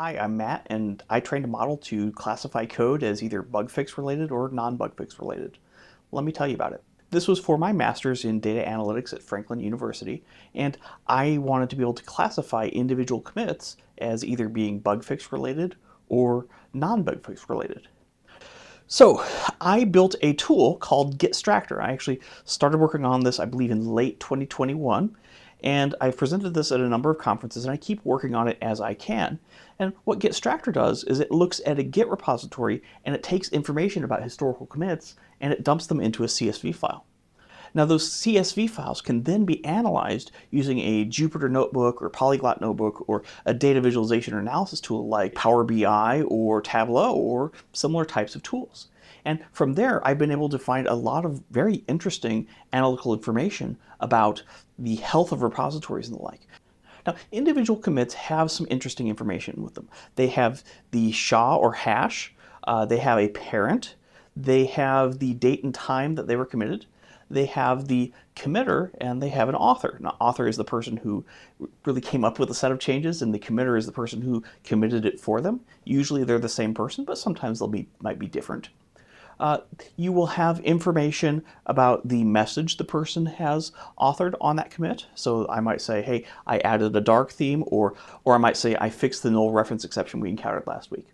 Hi, I'm Matt, and I trained a model to classify code as either bug-fix related or non-bug-fix related. Let me tell you about it. This was for my master's in data analytics at Franklin University, and I wanted to be able to classify individual commits as either being bug-fix related or non-bug-fix related. So I built a tool called GitStractor. I actually started working on this, I believe, in late 2021, and I've presented this at a number of conferences, and I keep working on it as I can. And what GitStractor does is it looks at a Git repository, and it takes information about historical commits, and it dumps them into a CSV file. Now those CSV files can then be analyzed using a Jupyter notebook or Polyglot notebook or a data visualization or analysis tool like Power BI or Tableau or similar types of tools. And from there, I've been able to find a lot of very interesting analytical information about the health of repositories and the like. Now, individual commits have some interesting information with them. They have the SHA or hash, they have a parent, they have the date and time that they were committed, they have the committer, and they have an author. Now, author is the person who really came up with a set of changes, and the committer is the person who committed it for them. Usually they're the same person, but sometimes they might be different. You will have information about the message the person has authored on that commit. So I might say, hey, I added a dark theme, or I might say I fixed the null reference exception we encountered last week.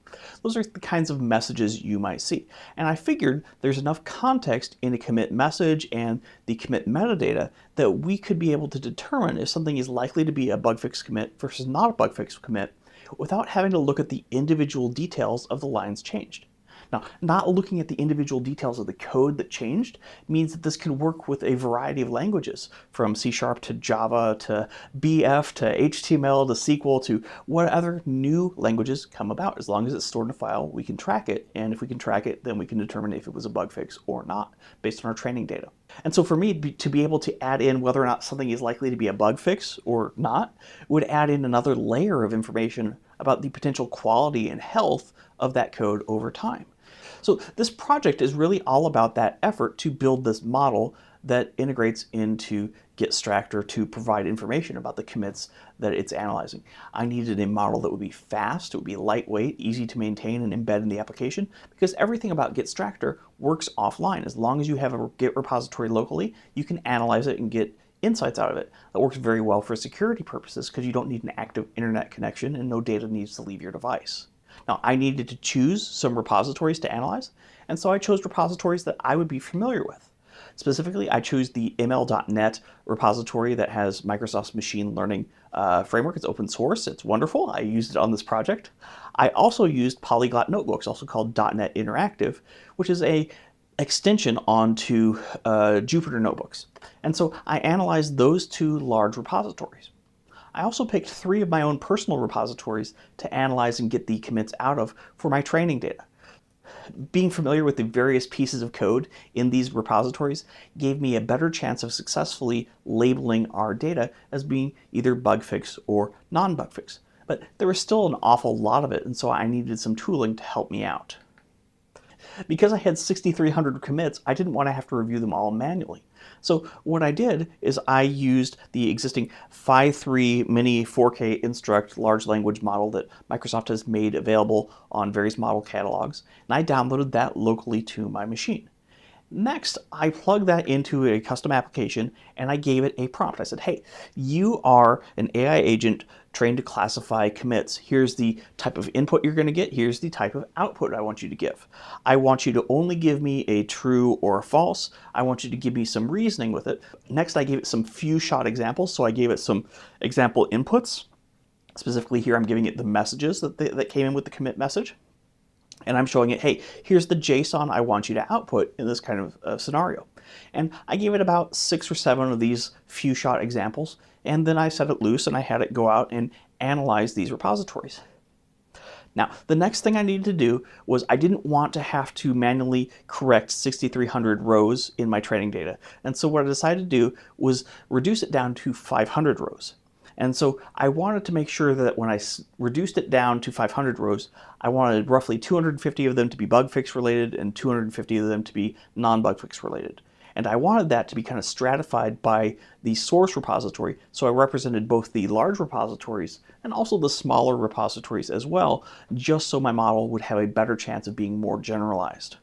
Those are the kinds of messages you might see. And I figured there's enough context in a commit message and the commit metadata that we could be able to determine if something is likely to be a bug fix commit versus not a bug fix commit without having to look at the individual details of the lines changed. Now, not looking at the individual details of the code that changed means that this can work with a variety of languages, from C# to Java to BF to HTML to SQL to what other new languages come about. As long as it's stored in a file, we can track it, and if we can track it, then we can determine if it was a bug fix or not, based on our training data. And so for me, to be able to add in whether or not something is likely to be a bug fix or not, would add in another layer of information about the potential quality and health of that code over time. So this project is really all about that effort to build this model that integrates into GitStractor to provide information about the commits that it's analyzing. I needed a model that would be fast, it would be lightweight, easy to maintain and embed in the application, because everything about GitStractor works offline. As long as you have a Git repository locally, you can analyze it and get insights out of it. That works very well for security purposes because you don't need an active internet connection and no data needs to leave your device. Now, I needed to choose some repositories to analyze, and so I chose repositories that I would be familiar with. Specifically, I chose the ML.NET repository that has Microsoft's machine learning framework. It's open source. It's wonderful. I used it on this project. I also used Polyglot Notebooks, also called .NET Interactive, which is a extension onto Jupyter Notebooks. And so I analyzed those two large repositories. I also picked 3 of my own personal repositories to analyze and get the commits out of for my training data. Being familiar with the various pieces of code in these repositories gave me a better chance of successfully labeling our data as being either bug fix or non-bug fix. But there was still an awful lot of it, and so I needed some tooling to help me out. Because I had 6,300 commits, I didn't want to have to review them all manually. So what I did is I used the existing Phi3 Mini 4K Instruct large language model that Microsoft has made available on various model catalogs, and I downloaded that locally to my machine. Next, I plugged that into a custom application and I gave it a prompt. I said, hey, you are an AI agent trained to classify commits. Here's the type of input you're going to get. Here's the type of output I want you to give. I want you to only give me a true or a false. I want you to give me some reasoning with it. Next, I gave it some few shot examples. So I gave it some example inputs. Specifically here, I'm giving it the messages that came in with the commit message. And I'm showing it, hey, here's the JSON I want you to output in this kind of scenario. And I gave it about 6 or 7 of these few shot examples, and then I set it loose and I had it go out and analyze these repositories. Now, the next thing I needed to do was I didn't want to have to manually correct 6,300 rows in my training data. And so what I decided to do was reduce it down to 500 rows. And so I wanted to make sure that when I reduced it down to 500 rows, I wanted roughly 250 of them to be bug fix related and 250 of them to be non-bug fix related. And I wanted that to be kind of stratified by the source repository, so I represented both the large repositories and also the smaller repositories as well, just so my model would have a better chance of being more generalized.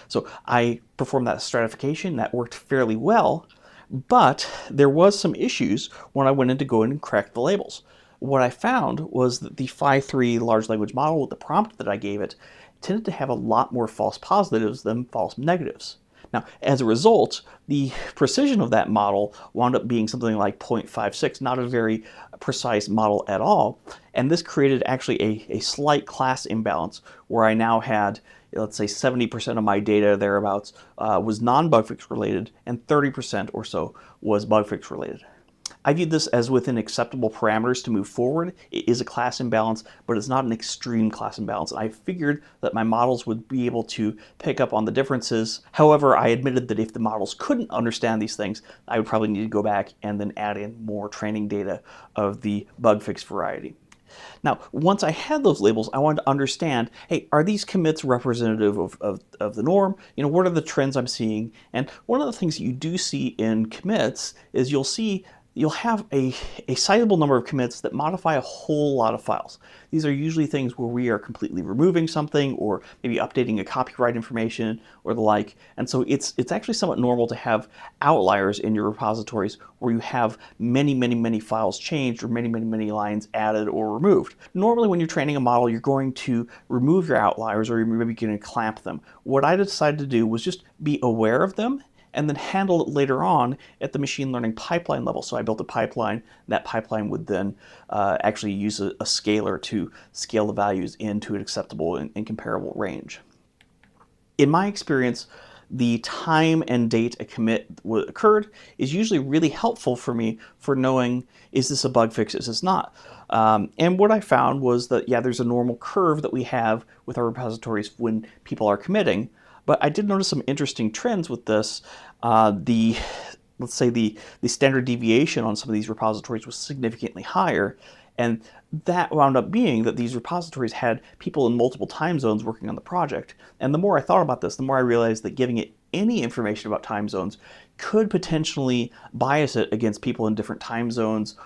So I performed that stratification. That worked fairly well, but there was some issues when I went in to go in and correct the labels. What I found was that the Phi-3 large language model with the prompt that I gave it tended to have a lot more false positives than false negatives. Now, as a result, the precision of that model wound up being something like 0.56, not a very precise model at all. And this created actually a slight class imbalance where I now had, let's say, 70% of my data thereabouts was non-bugfix related and 30% or so was bugfix related. I viewed this as within acceptable parameters to move forward. It is a class imbalance, but it's not an extreme class imbalance. I figured that my models would be able to pick up on the differences. However, I admitted that if the models couldn't understand these things, I would probably need to go back and then add in more training data of the bug fix variety. Now, once I had those labels, I wanted to understand, hey, are these commits representative of the norm? You know, what are the trends I'm seeing? And one of the things that you do see in commits is you'll have a sizable number of commits that modify a whole lot of files. These are usually things where we are completely removing something or maybe updating a copyright information or the like. And so it's actually somewhat normal to have outliers in your repositories where you have many files changed or many lines added or removed. Normally when you're training a model, you're going to remove your outliers or you're maybe going to clamp them. What I decided to do was just be aware of them and then handle it later on at the machine learning pipeline level. So I built a pipeline. That pipeline would then actually use a scaler to scale the values into an acceptable and comparable range. In my experience, the time and date a commit occurred is usually really helpful for me for knowing, is this a bug fix, is this not? And what I found was that, yeah, there's a normal curve that we have with our repositories when people are committing. But I did notice some interesting trends with this. Let's say the standard deviation on some of these repositories was significantly higher, and that wound up being that these repositories had people in multiple time zones working on the project. And the more I thought about this, the more I realized that giving it any information about time zones could potentially bias it against people in different time zones,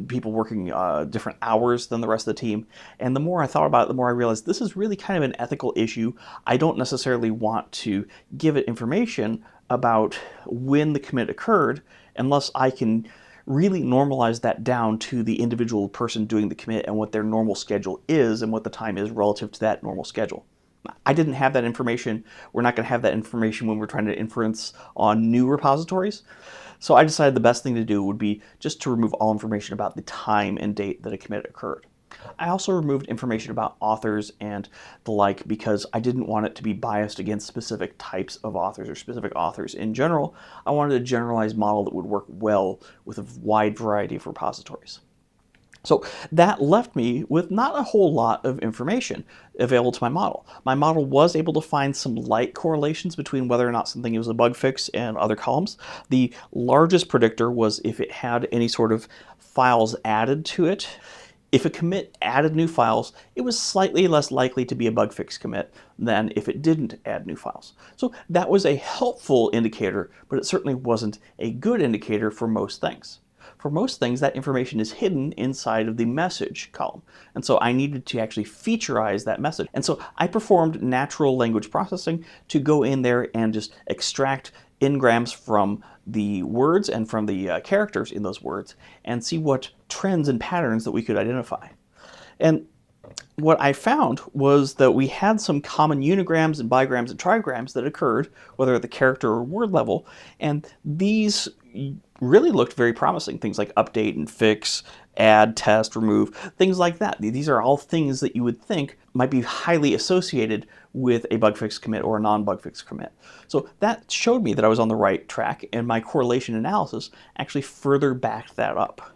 people working different hours than the rest of the team. And the more I thought about it, the more I realized this is really kind of an ethical issue. I don't necessarily want to give it information about when the commit occurred unless I can really normalize that down to the individual person doing the commit and what their normal schedule is and what the time is relative to that normal schedule. I didn't have that information. We're not going to have that information when we're trying to inference on new repositories. So I decided the best thing to do would be just to remove all information about the time and date that a commit occurred. I also removed information about authors and the like because I didn't want it to be biased against specific types of authors or specific authors in general. I wanted a generalized model that would work well with a wide variety of repositories. So that left me with not a whole lot of information available to my model. My model was able to find some light correlations between whether or not something was a bug fix and other columns. The largest predictor was if it had any sort of files added to it. If a commit added new files, it was slightly less likely to be a bug fix commit than if it didn't add new files. So that was a helpful indicator, but it certainly wasn't a good indicator for most things. For most things, that information is hidden inside of the message column. And so I needed to actually featureize that message. And so I performed natural language processing to go in there and just extract n-grams from the words and from the characters in those words and see what trends and patterns that we could identify. And what I found was that we had some common unigrams and bigrams and trigrams that occurred, whether at the character or word level, and these really looked very promising. Things like update and fix, add, test, remove, things like that. These are all things that you would think might be highly associated with a bug fix commit or a non-bug fix commit. So that showed me that I was on the right track, and my correlation analysis actually further backed that up.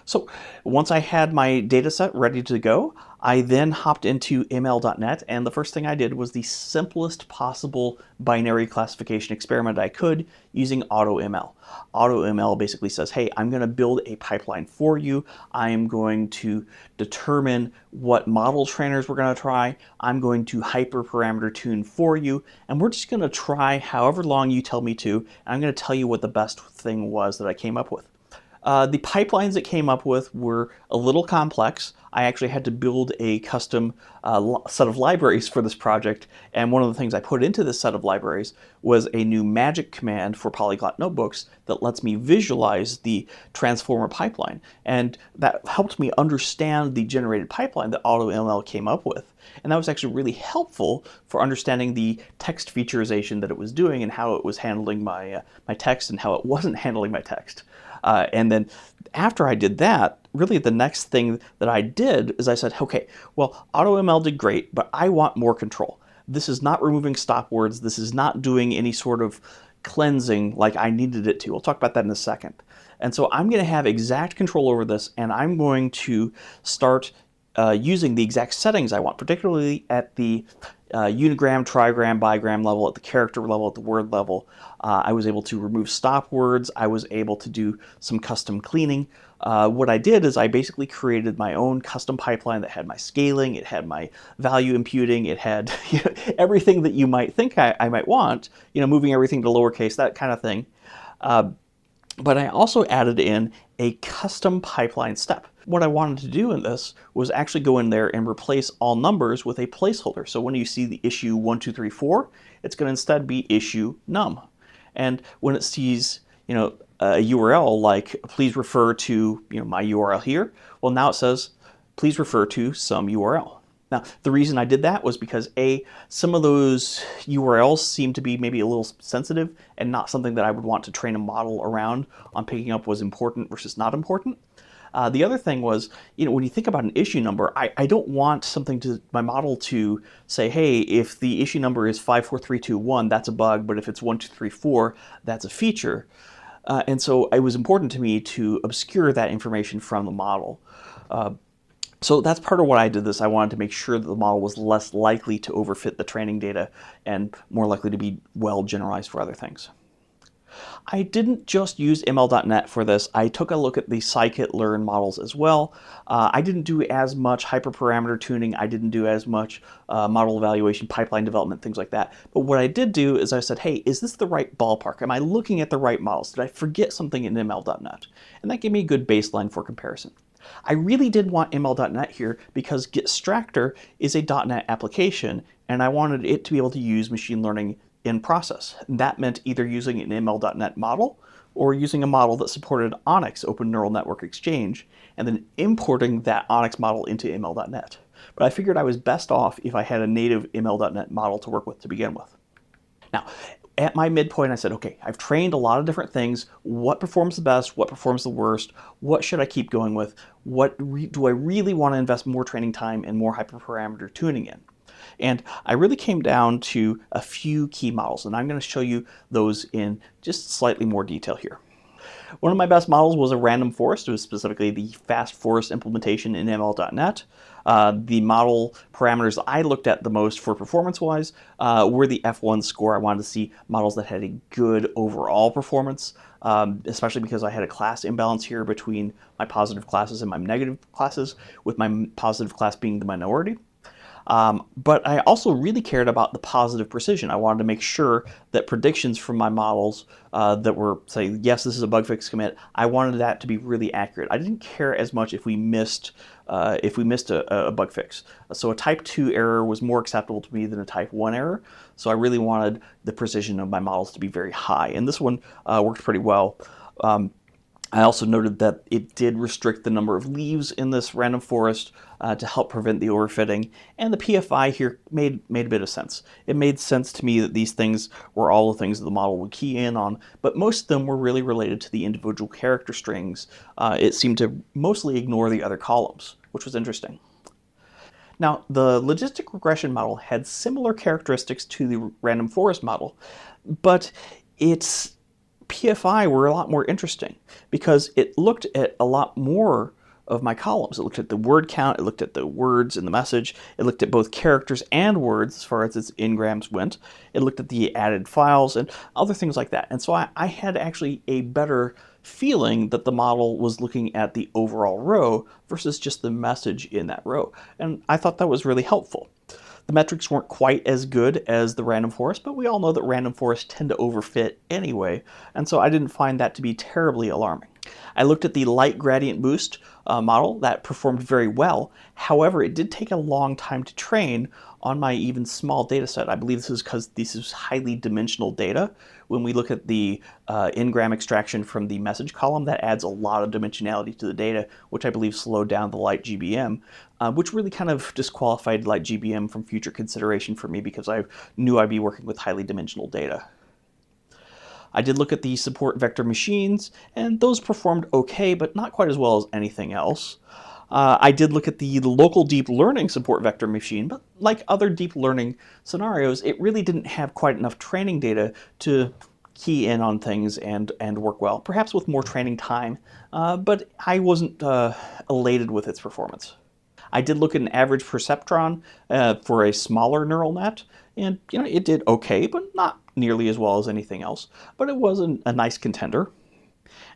So once I had my data set ready to go, I then hopped into ml.net, and the first thing I did was the simplest possible binary classification experiment I could using AutoML. AutoML basically says, hey, I'm going to build a pipeline for you. I am going to determine what model trainers we're going to try. I'm going to hyperparameter tune for you, and we're just going to try however long you tell me to, and I'm going to tell you what the best thing was that I came up with. The pipelines it came up with were a little complex. I actually had to build a custom set of libraries for this project, and one of the things I put into this set of libraries was a new magic command for Polyglot Notebooks that lets me visualize the transformer pipeline, and that helped me understand the generated pipeline that AutoML came up with. And that was actually really helpful for understanding the text featurization that it was doing and how it was handling my text and how it wasn't handling my text. And then after I did that, really the next thing that I did is I said, okay, well, AutoML did great, but I want more control. This is not removing stop words. This is not doing any sort of cleansing like I needed it to. We'll talk about that in a second. And so I'm going to have exact control over this, and I'm going to start using the exact settings I want, particularly at the unigram, trigram, bigram level, at the character level, at the word level. I was able to remove stop words. I was able to do some custom cleaning. What I did is I basically created my own custom pipeline that had my scaling, it had my value imputing, it had everything that you might think I might want, moving everything to lowercase, that kind of thing. But I also added in a custom pipeline step. What I wanted to do in this was actually go in there and replace all numbers with a placeholder. So when you see the issue 1234, it's going to instead be issue num. And when it sees, a URL like please refer to, my URL here, well, now it says please refer to some URL. Now, the reason I did that was because some of those URLs seem to be maybe a little sensitive and not something that I would want to train a model around on picking up was important versus not important. The other thing was, when you think about an issue number, I don't want my model to say, hey, if the issue number is 54321, that's a bug, but if it's 1234, that's a feature. And so it was important to me to obscure that information from the model. So that's part of why I did this. I wanted to make sure that the model was less likely to overfit the training data and more likely to be well generalized for other things. I didn't just use ml.net for this. I took a look at the scikit-learn models as well. I didn't do as much hyperparameter tuning. I didn't do as much model evaluation, pipeline development, things like that. But what I did do is I said, hey, is this the right ballpark? Am I looking at the right models? Did I forget something in ml.net? And that gave me a good baseline for comparison. I really did want ml.net here because GitStractor is a .NET application, and I wanted it to be able to use machine learning in process. And that meant either using an ml.net model or using a model that supported ONNX, Open Neural Network Exchange, and then importing that ONNX model into ml.net. But I figured I was best off if I had a native ml.net model to work with to begin with. Now, at my midpoint, I said, okay, I've trained a lot of different things. What performs the best? What performs the worst? What should I keep going with? What do I really want to invest more training time and more hyperparameter tuning in? And I really came down to a few key models, and I'm going to show you those in just slightly more detail here. One of my best models was a random forest. It was specifically the fast forest implementation in ml.net. The model parameters I looked at the most for performance-wise were the F1 score. I wanted to see models that had a good overall performance, especially because I had a class imbalance here between my positive classes and my negative classes, with my positive class being the minority. But I also really cared about the positive precision. I wanted to make sure that predictions from my models that were, say, yes, this is a bug fix commit, I wanted that to be really accurate. I didn't care as much if we missed a bug fix. So a type 2 error was more acceptable to me than a type 1 error. So I really wanted the precision of my models to be very high. And this one worked pretty well. I also noted that it did restrict the number of leaves in this random forest to help prevent the overfitting, and the PFI here made a bit of sense. It made sense to me that these things were all the things that the model would key in on, but most of them were really related to the individual character strings. It seemed to mostly ignore the other columns, which was interesting. Now, the logistic regression model had similar characteristics to the random forest model, but its PFI were a lot more interesting because it looked at a lot more of my columns. It looked at the word count, it looked at the words in the message, it looked at both characters and words as far as its n-grams went, it looked at the added files and other things like that. And so I had actually a better feeling that the model was looking at the overall row versus just the message in that row. And I thought that was really helpful. The metrics weren't quite as good as the random forest, but we all know that random forests tend to overfit anyway, and so I didn't find that to be terribly alarming. I looked at the light gradient boost model that performed very well. However, it did take a long time to train on my even small data set. I believe this is because this is highly dimensional data. When we look at the n-gram extraction from the message column, that adds a lot of dimensionality to the data, which I believe slowed down the light GBM, which really kind of disqualified light GBM from future consideration for me because I knew I'd be working with highly dimensional data. I did look at the support vector machines, and those performed okay, but not quite as well as anything else. I did look at the local deep learning support vector machine, but like other deep learning scenarios, it really didn't have quite enough training data to key in on things and work well, perhaps with more training time, but I wasn't elated with its performance. I did look at an average perceptron for a smaller neural net, and it did okay, but not nearly as well as anything else, but it was a nice contender.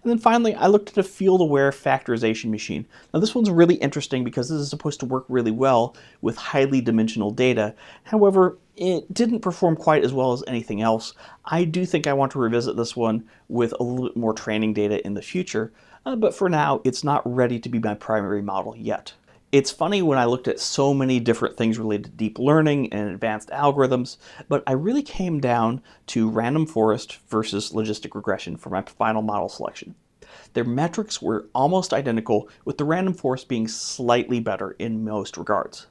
And then finally, I looked at a field-aware factorization machine. Now this one's really interesting because this is supposed to work really well with highly dimensional data. However, it didn't perform quite as well as anything else. I do think I want to revisit this one with a little bit more training data in the future, but for now, it's not ready to be my primary model yet. It's funny when I looked at so many different things related to deep learning and advanced algorithms, but I really came down to random forest versus logistic regression for my final model selection. Their metrics were almost identical, with the random forest being slightly better in most regards.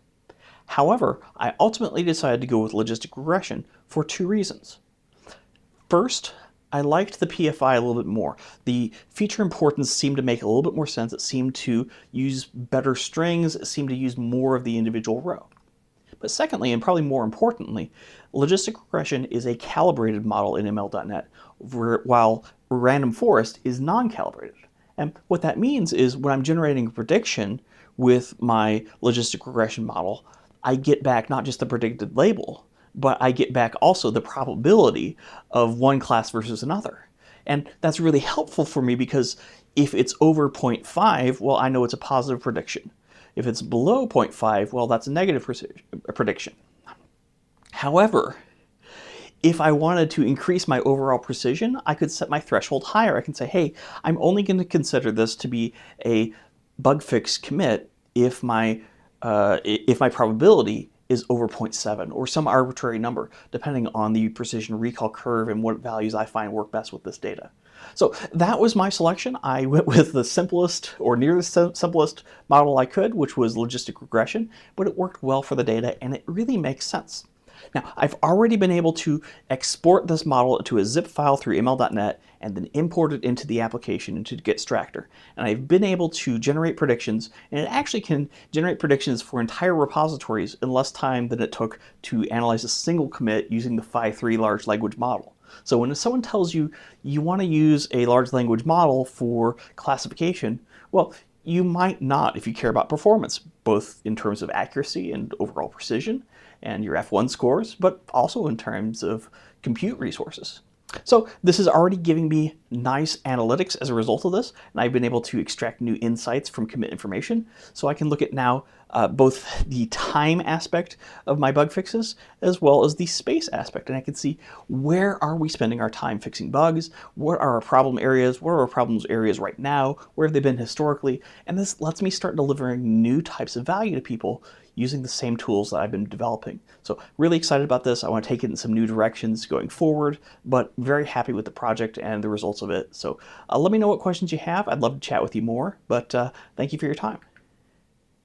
However, I ultimately decided to go with logistic regression for two reasons. First, I liked the PFI a little bit more. The feature importance seemed to make a little bit more sense. It seemed to use better strings. It seemed to use more of the individual row. But secondly, and probably more importantly, logistic regression is a calibrated model in ML.NET, while random forest is non-calibrated. And what that means is when I'm generating a prediction with my logistic regression model, I get back not just the predicted label, but I get back also the probability of one class versus another. And that's really helpful for me because if it's over 0.5, well, I know it's a positive prediction. If it's below 0.5, well, that's a negative prediction. However, if I wanted to increase my overall precision, I could set my threshold higher. I can say, hey, I'm only going to consider this to be a bug fix commit if my probability is over 0.7 or some arbitrary number, depending on the precision recall curve and what values I find work best with this data. So that was my selection. I went with the simplest or near the simplest model I could, which was logistic regression, but it worked well for the data and it really makes sense. Now, I've already been able to export this model into a zip file through ML.NET and then import it into the application, into GitStractor. And I've been able to generate predictions, and it actually can generate predictions for entire repositories in less time than it took to analyze a single commit using the Phi-3 large language model. So when someone tells you you want to use a large language model for classification, well, you might not if you care about performance, both in terms of accuracy and overall precision and your F1 scores, but also in terms of compute resources. So this is already giving me nice analytics as a result of this, and I've been able to extract new insights from commit information. So I can look at now both the time aspect of my bug fixes as well as the space aspect, and I can see where are we spending our time fixing bugs, what are our problem areas, what are our problems areas right now, where have they been historically, and this lets me start delivering new types of value to people using the same tools that I've been developing. So really excited about this. I want to take it in some new directions going forward, but very happy with the project and the results of it. So let me know what questions you have. I'd love to chat with you more, but thank you for your time.